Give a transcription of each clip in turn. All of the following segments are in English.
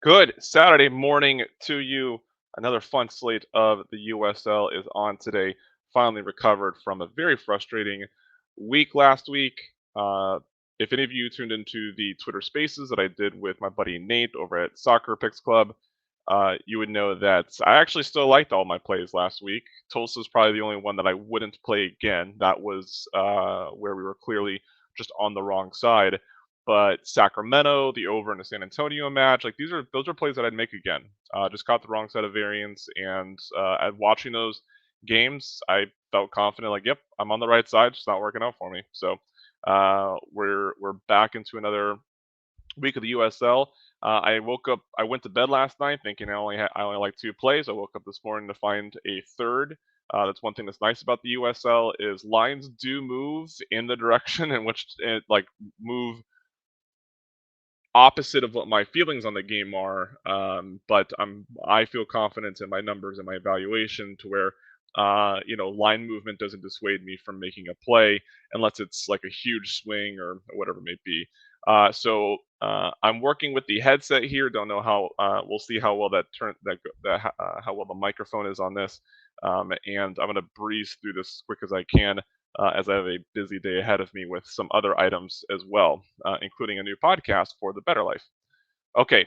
Good Saturday morning to you. Another fun slate of the USL is on today. Finally recovered from a very frustrating week last week. Uh, if any of you tuned into the Twitter Spaces that I did with my buddy Nate over at Soccer Picks Club, you would know that I actually still liked all my plays last week. Tulsa's probably the only one that I wouldn't play again. That was where we were clearly just on the wrong side. But Sacramento, the over in the San Antonio match, like those are plays that I'd make again. Just caught the wrong side of variance, and at watching those games, I felt confident. Like, yep, I'm on the right side. It's not working out for me. So we're back into another week of the USL. I woke up. I went to bed last night thinking I only like two plays. I woke up this morning to find a third. That's one thing that's nice about the USL is lines do move in the direction in which it like move opposite of what my feelings on the game are. But I feel confident in my numbers and my evaluation to where line movement doesn't dissuade me from making a play unless it's like a huge swing or whatever it may be. I'm working with the headset here. Don't know how. We'll see how well how well the microphone is on this. And I'm gonna breeze through this as quick as I can as I have a busy day ahead of me with some other items as well, including a new podcast for the Better Life. Okay,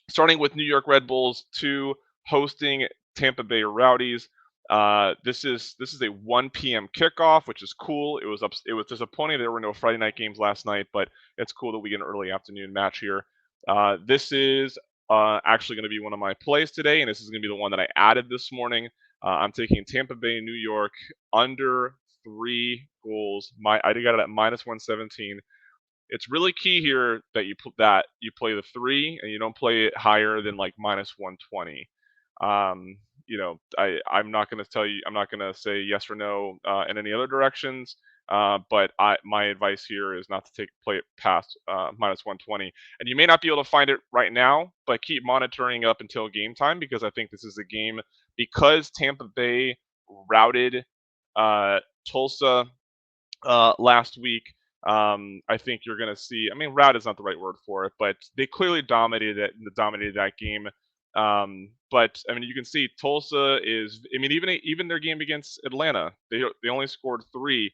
starting with New York Red Bulls 2 hosting Tampa Bay Rowdies. This is a 1 p.m. kickoff, which is cool. It was disappointing there were no Friday night games last night, but it's cool that we get an early afternoon match here. This is actually going to be one of my plays today, and this is going to be the one that I added this morning. I'm taking Tampa Bay, New York under 3 goals. I got it at -117. It's really key here that you play the three and you don't play it higher than like -120. I'm not going to tell you. I'm not going to say yes or no in any other directions. But my advice here is not to play it past -120. And you may not be able to find it right now, but keep monitoring up until game time because I think this is a game because Tampa Bay routed uh, Tulsa last week. I think you're going to see. I mean, rout is not the right word for it, but they clearly dominated that game. But I mean, you can see Tulsa is. I mean, even their game against Atlanta, they only scored three.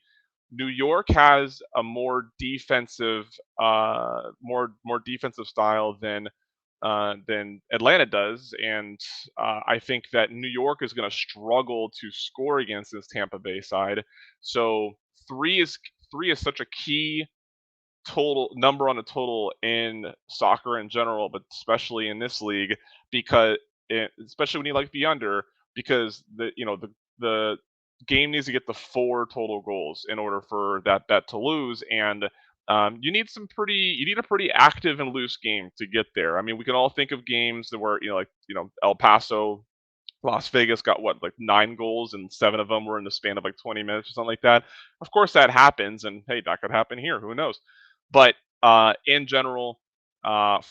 New York has a more defensive style than Atlanta does, and I think that New York is going to struggle to score against this Tampa Bay side. So three is three is such a key total number on the total in soccer in general, but especially in this league especially when you like the under because the game needs to get the four total goals in order for that bet to lose and you need a pretty active and loose game to get there. I mean, we can all think of games that were El Paso, Las Vegas got what, like 9 goals, and 7 of them were in the span of like 20 minutes or something like that. Of course, that happens, and hey, that could happen here. Who knows? But in general,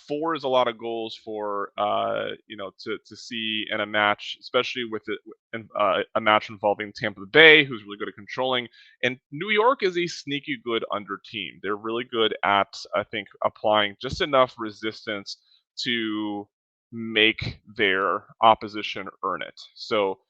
four is a lot of goals for to see in a match, especially with a match involving Tampa Bay, who's really good at controlling, and New York is a sneaky good under team. They're really good at, I think, applying just enough resistance to make their opposition earn it. So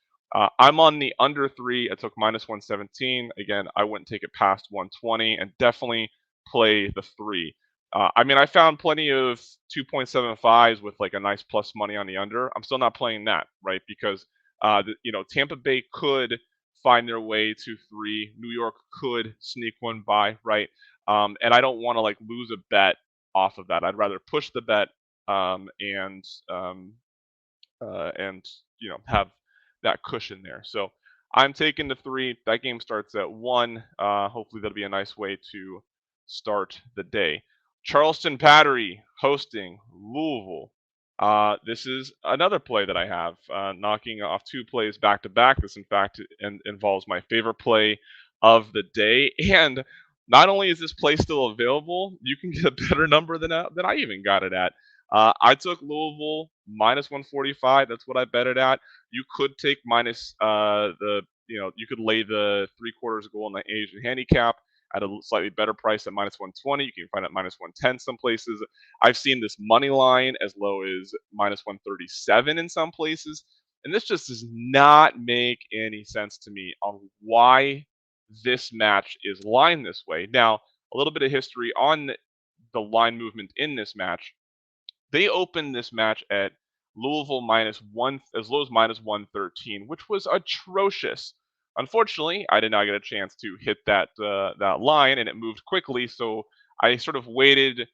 I'm on the under three. I took -117. Again, I wouldn't take it past 120 and definitely play the three. I mean, I found plenty of 2.75s with like a nice plus money on the under. I'm still not playing that, right? Because, Tampa Bay could find their way to three. New York could sneak one by, right? And I don't want to like lose a bet off of that. I'd rather push the bet um, and um, and have that cushion there. So I'm taking the three. That game starts at 1. Hopefully that'll be a nice way to start the day. Charleston Battery hosting Louisville. This is another play that I have, knocking off 2 plays back to back. This, in fact, involves my favorite play of the day. And not only is this play still available, you can get a better number than I even got it at. I took Louisville -145. That's what I bet it at. You could take minus you could lay the 3/4 goal on the Asian handicap. at a slightly better price at minus 120. You can find it at minus 110 some places. I've seen this money line as low as minus 137 in some places. And this just does not make any sense to me on why this match is lined this way. Now, a little bit of history on the line movement in this match. They opened this match at Louisville minus one, as low as minus 113, which was atrocious. Unfortunately, I did not get a chance to hit that line, and it moved quickly. So I sort of waited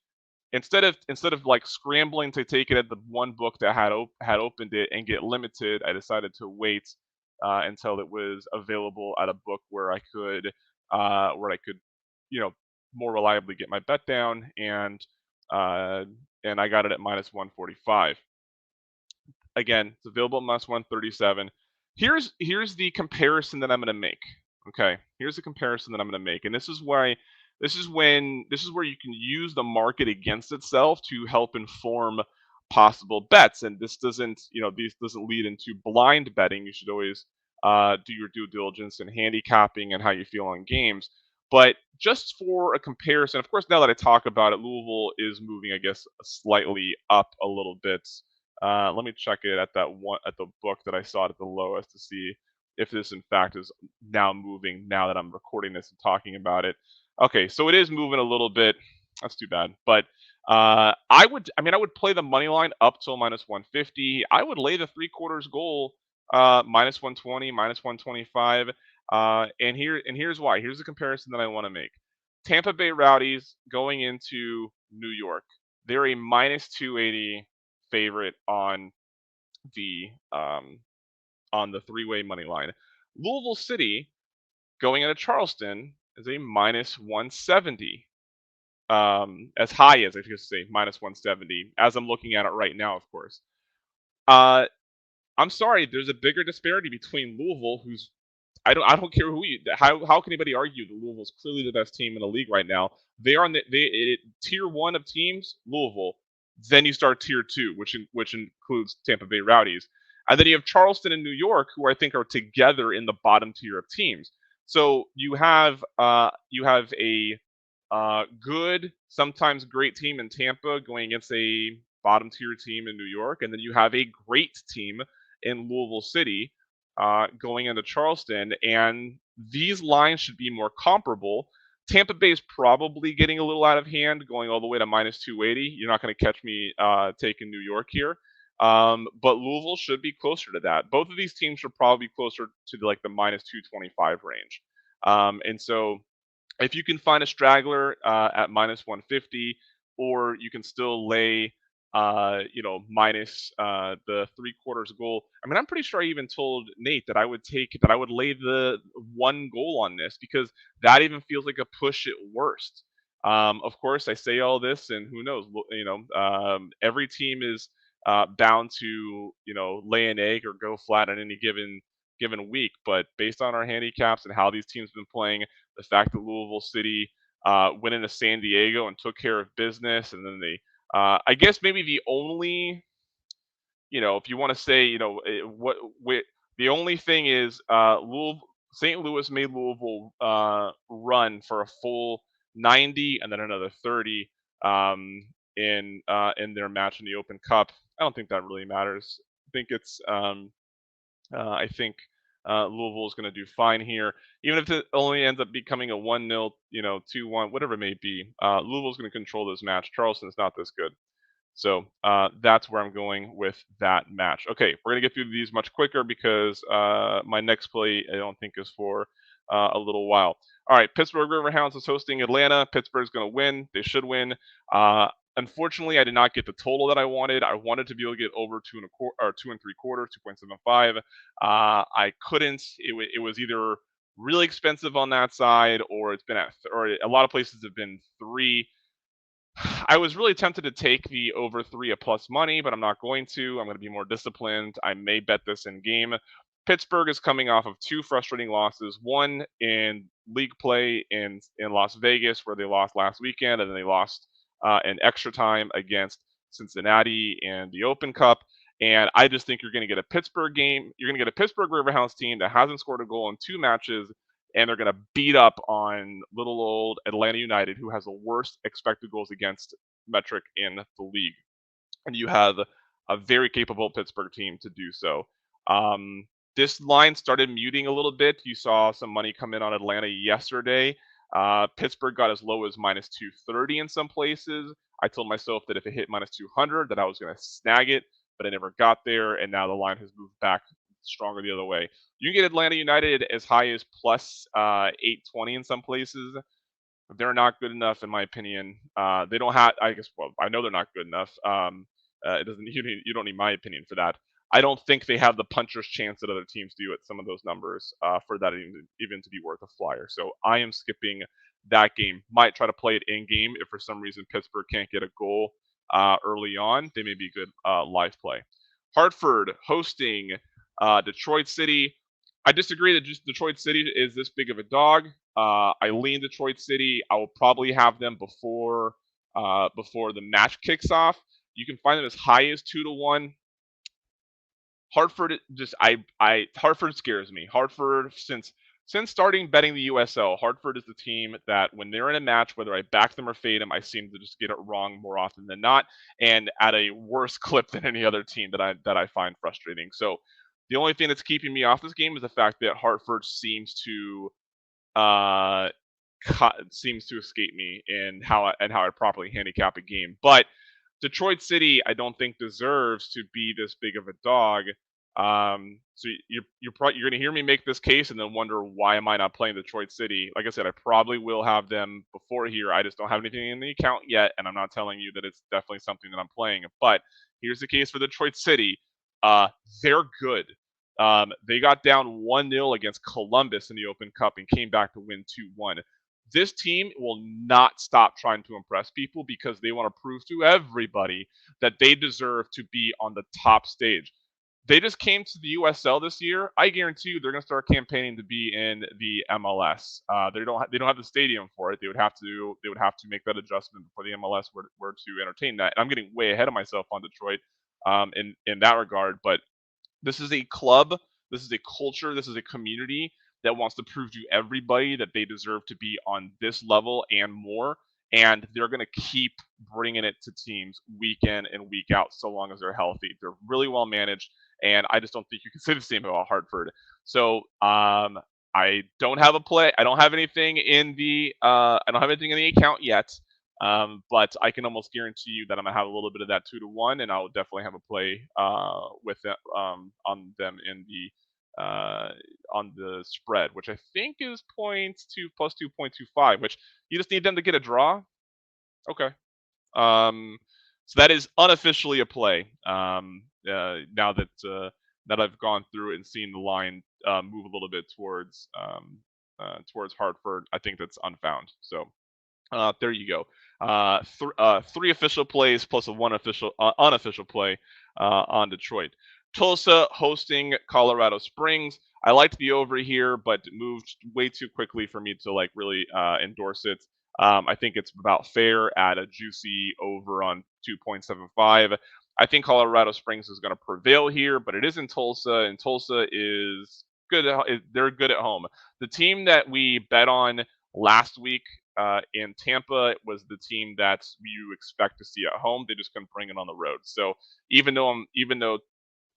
instead of like scrambling to take it at the one book that had opened it and get limited. I decided to wait until it was available at a book where I could, you know, more reliably get my bet down, uh, and I got it at minus 145. Again, it's available at minus 137. Here's the comparison that I'm going to make. Okay, here's the comparison that I'm going to make, and this is where you can use the market against itself to help inform possible bets. And this doesn't lead into blind betting. You should always do your due diligence and handicapping and how you feel on games. But just for a comparison, of course, now that I talk about it, Louisville is moving, I guess, slightly up a little bit. Let me check it at that one at the book that I saw it at the lowest to see if this in fact is now moving now that I'm recording this and talking about it. Okay, so it is moving a little bit. That's too bad. But I would play the money line up till minus 150. I would lay the three quarters goal minus 120, minus 125. And here's why. Here's the comparison that I want to make. Tampa Bay Rowdies going into New York. They're a minus 280 favorite the um, on the three-way money line. Louisville City going into Charleston is a minus 170. As high as I should say minus 170 as I'm looking at it right now, of course. Uh, I'm sorry, there's a bigger disparity between Louisville, who's I don't care how can anybody argue that Louisville's clearly the best team in the league right now. They are on tier one of teams, Louisville. Then you start tier two, which includes Tampa Bay Rowdies, and then you have Charleston and New York, who I think are together in the bottom tier of teams. So you have a good, sometimes great team in Tampa going against a bottom tier team in New York, and then you have a great team in Louisville City going into Charleston, and these lines should be more comparable. Tampa Bay is probably getting a little out of hand, going all the way to minus 280. You're not going to catch me taking New York here. But Louisville should be closer to that. Both of these teams should probably be closer to like the minus 225 range. And so if you can find a straggler at minus 150, or you can still lay, minus the three quarters goal. I mean, I'm pretty sure I even told Nate that I would lay the one goal on this because that even feels like a push at worst. Of course, I say all this, and who knows? Every team is bound to lay an egg or go flat on any given week. But based on our handicaps and how these teams have been playing, the fact that Louisville City went into San Diego and took care of business, and then I guess maybe the only, if you want to say, the only thing is, St. Louis made Louisville run for a full 90 and then another 30 in their match in the Open Cup. I don't think that really matters. I think Louisville is going to do fine here, even if it only ends up becoming a 1-0, 2-1, whatever it may be. Louisville's going to control this match. Charleston's not this good. So that's where I'm going with that match. Okay, we're going to get through these much quicker because my next play I don't think is for a little while. All right, Pittsburgh Riverhounds is hosting Atlanta. Pittsburgh's going to win. They should win. Unfortunately, I did not get the total that I wanted. I wanted to be able to get over 2.75, 2.75. I couldn't. It was either really expensive on that side, or or a lot of places have been 3. I was really tempted to take the over 3 at plus money, but I'm not going to. I'm going to be more disciplined. I may bet this in game. Pittsburgh is coming off of 2 frustrating losses, one in league play in Las Vegas, where they lost last weekend, and then they lost in extra time against Cincinnati in the Open Cup. And I just think you're going to get a Pittsburgh game. You're going to get a Pittsburgh Riverhounds team that hasn't scored a goal in 2 matches and they're going to beat up on little old Atlanta United, who has the worst expected goals against metric in the league. And you have a very capable Pittsburgh team to do so. Um, this line started muting a little bit. You saw some money come in on Atlanta yesterday. Pittsburgh got as low as minus 230 in some places. I told myself that if it hit minus 200, that I was going to snag it, but I never got there, and now the line has moved back stronger the other way. You can get Atlanta United as high as plus 820 in some places. They're not good enough, in my opinion. They don't have. I guess. Well, I know they're not good enough. It doesn't. You don't need my opinion for that. I don't think they have the puncher's chance that other teams do at some of those numbers for that even to be worth a flyer. So I am skipping that game. Might try to play it in game if for some reason Pittsburgh can't get a goal early on. They may be good live play. Hartford hosting Detroit City. I disagree that just Detroit City is this big of a dog. I lean Detroit City. I will probably have them before the match kicks off. You can find them as high as 2-1. Hartford just I Hartford scares me. Hartford since starting betting the USL, Hartford is the team that when they're in a match, whether I back them or fade them, I seem to just get it wrong more often than not, and at a worse clip than any other team that I find frustrating. So the only thing that's keeping me off this game is the fact that Hartford uh, seems to escape me in how I properly handicap a game. But Detroit City, I don't think deserves to be this big of a dog. So you're going to hear me make this case and then wonder why am I not playing Detroit City? Like I said, I probably will have them before here. I just don't have anything in the account yet, and I'm not telling you that it's definitely something that I'm playing. But here's the case for Detroit City. Uh, they're good. They got down 1-0 against Columbus in the Open Cup and came back to win 2-1. This team will not stop trying to impress people because they want to prove to everybody that they deserve to be on the top stage. They just came to the USL this year. I guarantee you they're going to start campaigning to be in the MLS. They don't have the stadium for it. They would have to make that adjustment before the MLS were to entertain that. And I'm getting way ahead of myself on Detroit in that regard, but this is a club, this is a culture, this is a community that wants to prove to everybody that they deserve to be on this level and more. And they're going to keep bringing it to teams week in and week out so long as they're healthy. They're really well managed, and I just don't think you can say the same about Hartford. So I don't have a play. I don't have anything in the. I don't have anything in the account yet. But I can almost guarantee you that I'm gonna have a little bit of that 2-1, and I'll definitely have a play with them, on them in the on the spread, which I think is point two plus 2.25. Which you just need them to get a draw. Okay. So that is unofficially a play. Now that I've gone through it and seen the line move a little bit towards Hartford, I think that's unfound. So there you go. Three official plays plus a one unofficial play on Detroit. Tulsa hosting Colorado Springs. I liked the over here, but it moved way too quickly for me to like really endorse it. I think it's about fair at a juicy over on 2.75. I think Colorado Springs is going to prevail here, but it is in Tulsa, and Tulsa is good. They're good at home. The team that we bet on last week in Tampa was the team that you expect to see at home. They just couldn't bring it on the road. So even though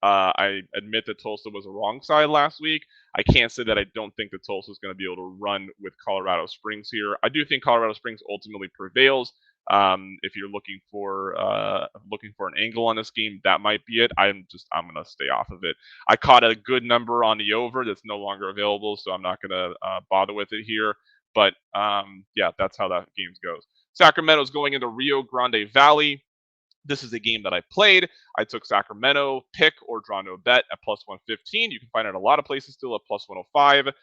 I admit that Tulsa was a wrong side last week, I can't say that I don't think that Tulsa is going to be able to run with Colorado Springs here. I do think Colorado Springs ultimately prevails. If you're looking for an angle on this game, that might be it. I'm gonna stay off of it. I caught a good number on the over that's no longer available, so I'm not gonna bother with it here. But yeah, that's how that game goes. Sacramento's going into Rio Grande Valley. This is a game that I played. I took Sacramento pick or draw no bet at plus 115. You can find it in a lot of places still at plus 105.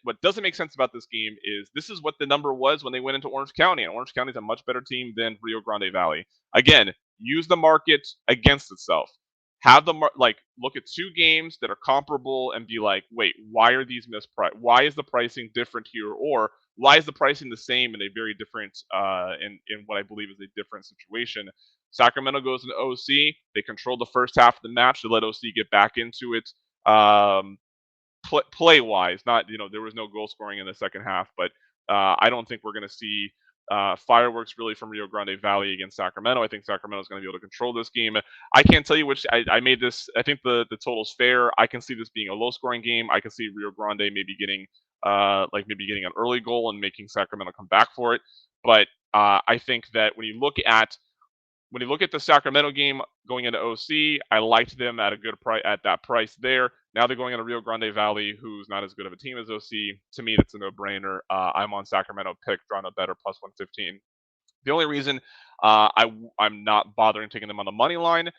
What doesn't make sense about this game is this is what the number was when they went into Orange County, and Orange County is a much better team than Rio Grande Valley. Again, use the market against itself. Have the look at two games that are comparable and be like, wait, why are these mispriced? Why is the pricing different here, or why is the pricing the same in a very different in what I believe is a different situation? Sacramento goes into OC. They control the first half of the match. They let OC get back into it. play wise, not there was no goal scoring in the second half, but I don't think we're going to see fireworks really from Rio Grande Valley against Sacramento. I think Sacramento is going to be able to control this game. I can't tell you which. I made this. I think the total's fair. I can see this being a low scoring game. I can see Rio Grande maybe getting maybe getting an early goal and making Sacramento come back for it. But I think that when you look at the Sacramento game going into OC, I liked them at a good price at that price there. Now they're going into Rio Grande Valley, who's not as good of a team as OC. To me, that's a no-brainer. I'm on Sacramento pick, drawing a better plus 115. The only reason I'm not bothering taking them on the money line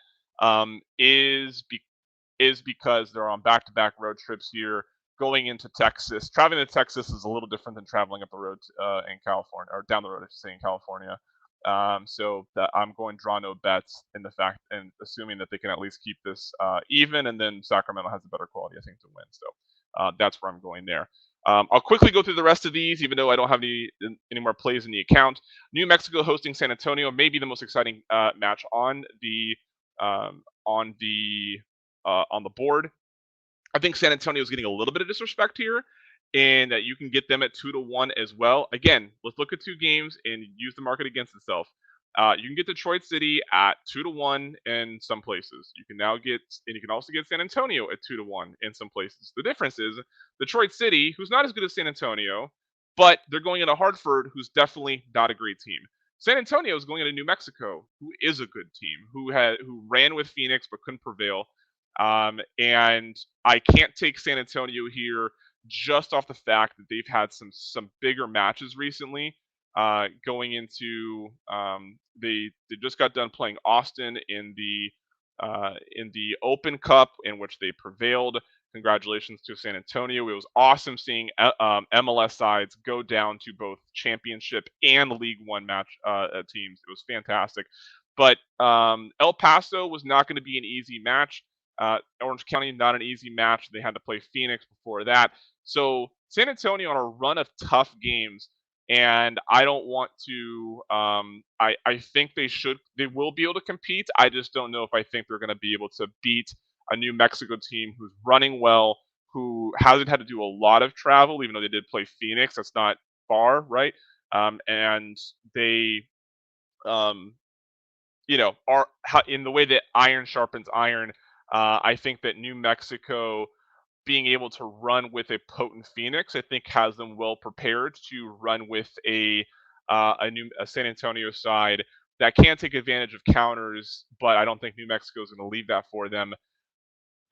um, is be, is because they're on back-to-back road trips here going into Texas. Traveling to Texas is a little different than traveling up the road in California or down the road, I should say, in California. So that I'm going draw no bets in the fact and assuming that they can at least keep this even, and then Sacramento has a better quality, I think, to win. So that's where I'm going there. I'll quickly go through the rest of these, even though I don't have any more plays in the account. New Mexico hosting San Antonio, may be the most exciting match um, on the on the board. I think San Antonio is getting a little bit of disrespect here, and that you can get them at 2-1 as well. Again, let's look at two games and use the market against itself. You can get Detroit City at 2-1 in some places. You can also get San Antonio at 2-1 in some places. The difference is Detroit City, who's not as good as San Antonio, but they're going into Hartford, who's definitely not a great team. San Antonio is going into New Mexico, who is a good team, who ran with Phoenix but couldn't prevail. And I can't take San Antonio here just off the fact that they've had some bigger matches recently. Going into they just got done playing Austin in the Open Cup in which they prevailed. Congratulations to San Antonio. It was awesome seeing MLS sides go down to both championship and League One match teams. It was fantastic. But El Paso was not going to be an easy match. Orange County, not an easy match. They had to play Phoenix before that. So San Antonio on a run of tough games, and I don't want to. I think they will be able to compete. I just don't know if I think they're going to be able to beat a New Mexico team who's running well, who hasn't had to do a lot of travel, even though they did play Phoenix. That's not far, right? And they, um, are in the way that iron sharpens iron. I think that New Mexico being able to run with a potent Phoenix, I think, has them well prepared to run with a San Antonio side that can take advantage of counters, but I don't think New Mexico is going to leave that for them.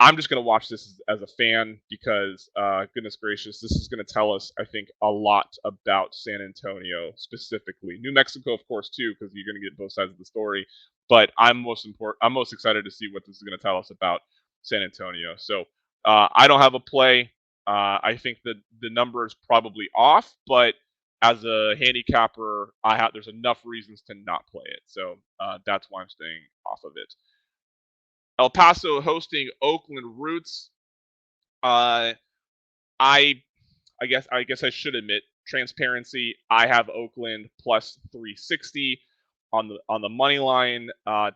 I'm just going to watch this as a fan because, goodness gracious, this is going to tell us, I think, a lot about San Antonio specifically. New Mexico, of course, too, because you're going to get both sides of the story. But I'm most excited to see what this is going to tell us about San Antonio. So I don't have a play. I think that the number is probably off, but as a handicapper, there's enough reasons to not play it. So that's why I'm staying off of it. El Paso hosting Oakland Roots. Uh, I I guess I should admit transparency. I have Oakland plus 360 on the money line,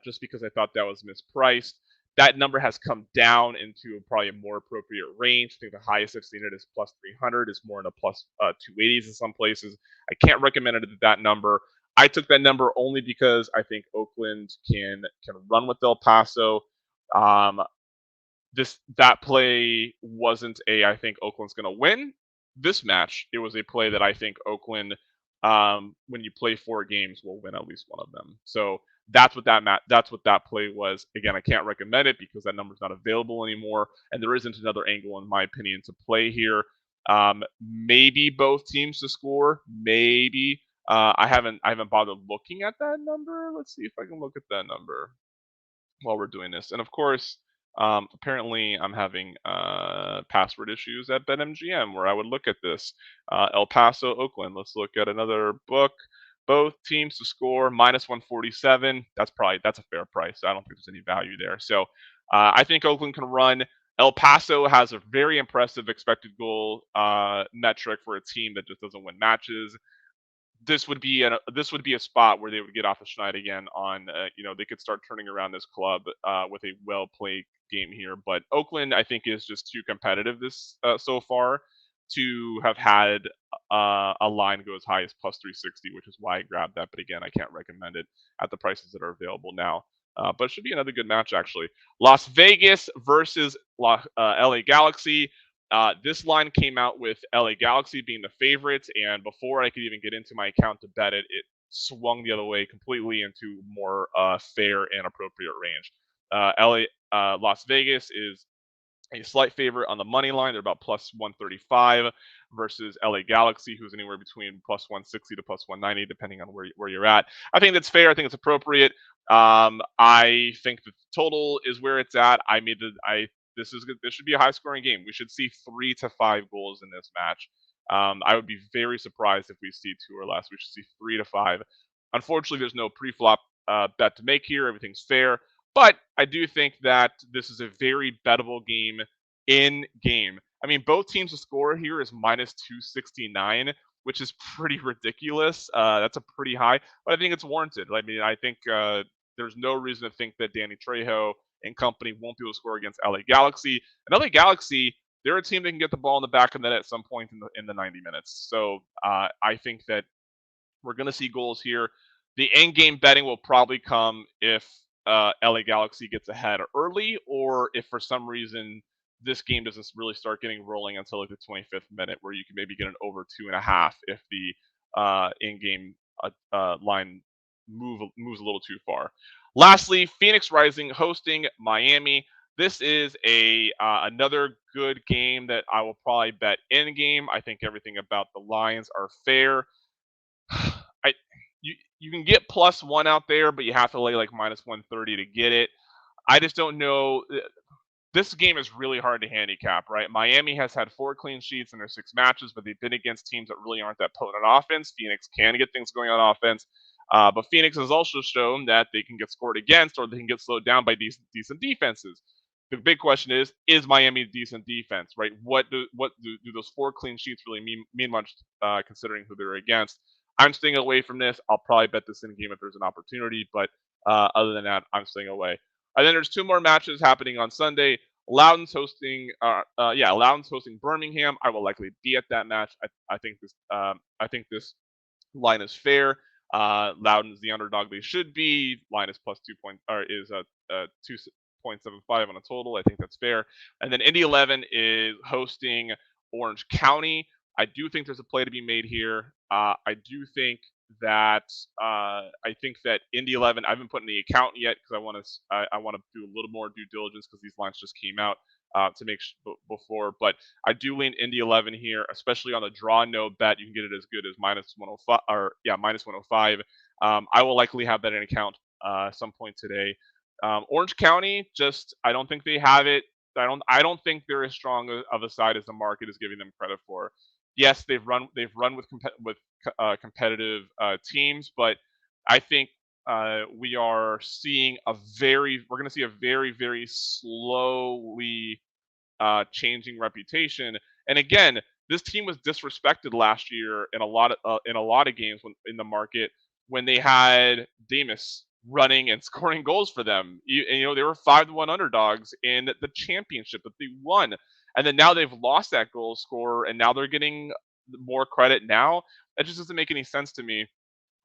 just because I thought that was mispriced. That number has come down into probably a more appropriate range. I think the highest I've seen it is plus 300. It's more in the plus 280s in some places. I can't recommend it at that number. I took that number only because I think Oakland can run with El Paso. Um, that play wasn't I think Oakland's going to win this match. It was a play that I think Oakland, when you play 4 games, will win at least one of them. So that's what that play was. Again, I can't recommend it because that number's not available anymore, and there isn't another angle, in my opinion, to play here. Maybe both teams to score. Maybe I haven't bothered looking at that number. Let's see if I can look at that number while we're doing this. And of course, apparently I'm having password issues at BetMGM where I would look at this. El Paso, Oakland. Let's look at another book. Both teams to score minus 147. That's a fair price. I don't think there's any value there. So I think Oakland can run. El Paso has a very impressive expected goal metric for a team that just doesn't win matches. this would be a spot where they would get off the schneid again on they could start turning around this club with a well played game here. But Oakland, I think, is just too competitive this so far to have had a line go as high as plus 360, which is why I grabbed that. But again, I can't recommend it at the prices that are available now. But it should be another good match, actually. Las Vegas versus LA Galaxy. This line came out with LA Galaxy being the favorites, and before I could even get into my account to bet it, it swung the other way completely into more fair and appropriate range. Las Vegas is a slight favorite on the money line. They're about plus 135 versus LA Galaxy, who's anywhere between plus 160 to plus 190, depending on where you're at. I think that's fair. I think it's appropriate. I think the total is where it's at. I made the I This is good. This should be a high scoring game. We should see 3 to 5 goals in this match. I would be very surprised if we see two or less. We should see 3 to 5. Unfortunately, there's no pre-flop bet to make here. Everything's fair. But I do think that this is a very bettable game in game. I mean, both teams to score here is minus 269, which is pretty ridiculous. That's a pretty high, but I think it's warranted. I mean, I think there's no reason to think that Danny Trejo and company won't be able to score against LA Galaxy. And LA Galaxy, they're a team that can get the ball in the back of the net at some point in the 90 minutes. So I think that we're going to see goals here. The end game betting will probably come if LA Galaxy gets ahead early, or if for some reason this game doesn't really start getting rolling until like the 25th minute, where you can maybe get an over 2.5 if the in-game line moves a little too far. Lastly, Phoenix Rising hosting Miami. This is a another good game that I will probably bet in game. I think everything about the lines are fair. I you can get +1 out there, but you have to lay like minus 130 to get it. I just don't know. This game is really hard to handicap, right? Miami has had 4 clean sheets in their 6 matches, but they've been against teams that really aren't that potent on offense. Phoenix can get things going on offense, but Phoenix has also shown that they can get scored against or they can get slowed down by decent defenses. The big question is Miami decent defense, right? Do those 4 clean sheets really mean much considering who they're against? I'm staying away from this. I'll probably bet this in game if there's an opportunity, but other than that, I'm staying away. And then there's 2 more matches happening on Sunday. Loudon's hosting Birmingham. I will likely be at that match. I think this line is fair. Loudon's the underdog they should be. Line is plus 2 point or is 2.75 on a total. I think that's fair. And then Indy 11 is hosting Orange County. I do think there's a play to be made here. I do think that I think that Indy 11. I haven't put in the account yet because I want to do a little more due diligence because these lines just came out to make before. But I do lean Indy 11 here, especially on the draw no bet. You can get it as good as minus 105 or minus 105. I will likely have that in account some point today. Orange County, just I don't think they have it. I don't think they're as strong of a side as the market is giving them credit for. Yes, they've run with competitive teams, but I think we're going to see a very very slowly changing reputation. And again, this team was disrespected last year in a lot of games in the market when they had Demas running and scoring goals for them. They were 5-1 underdogs in the championship that they won, and then now they've lost that goal scorer, and now they're getting more credit now. That just doesn't make any sense to me.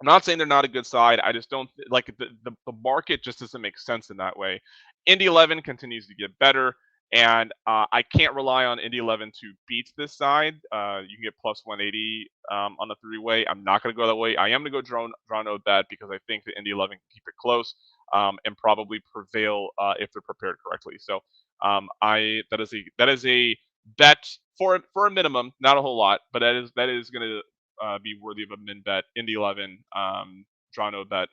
I'm not saying they're not a good side. I just don't like the market just doesn't make sense in that way. Indy 11 continues to get better, and I can't rely on Indy 11 to beat this side. You can get plus 180 on the 3-way. I'm not going to go that way. I am going to go draw no bet because I think that Indy 11 can keep it close and probably prevail if they're prepared correctly. So I that is a bet for a minimum, not a whole lot, but that is going to be worthy of a min bet. Indy 11, draw no bet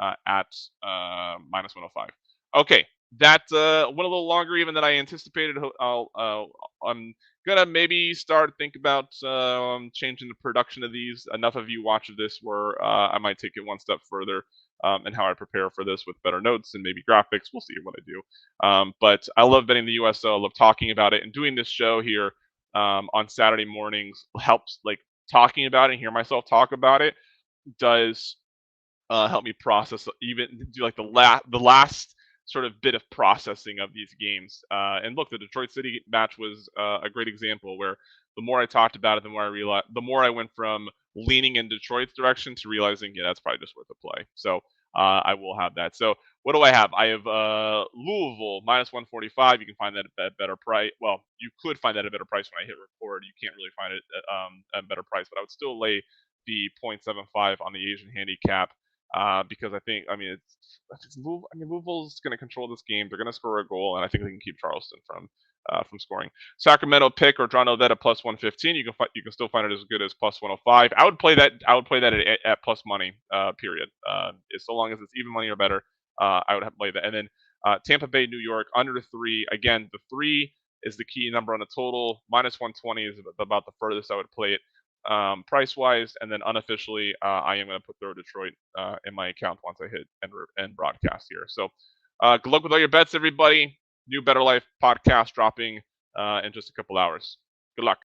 at minus 105. Okay, that went a little longer even than I anticipated. I'm gonna maybe start think about changing the production of these. Enough of you watch this where I might take it one step further and how I prepare for this with better notes and maybe graphics. We'll see what I do. But I love betting the USL. I love talking about it and doing this show here on Saturday mornings helps like talking about it and hear myself talk about it does help me process even do like the last sort of bit of processing of these games. And look, the Detroit City match was a great example where the more I talked about it, the more I realized, the more I went from leaning in Detroit's direction to realizing, yeah, that's probably just worth a play. So I will have that. So what do I have? I have Louisville minus 145. You can find that at a better price. Well, you could find that at a better price when I hit record. You can't really find it at a better price, but I would still lay the 0.75 on the Asian handicap because I think, I mean, Louisville's going to control this game. They're going to score a goal, and I think they can keep Charleston from scoring. Sacramento pick or draw no bet at plus 115. You can still find it as good as plus 105. I would play that. I would play that at plus money. Period. So long as it's even money or better, I would have to play that. And then Tampa Bay, New York under the 3. Again, the 3 is the key number on the total. Minus 120 is about the furthest I would play it price wise, and then unofficially, I am going to put Throw Detroit in my account once I hit end broadcast here. So, good luck with all your bets, everybody. New Better Life podcast dropping in just a couple hours. Good luck.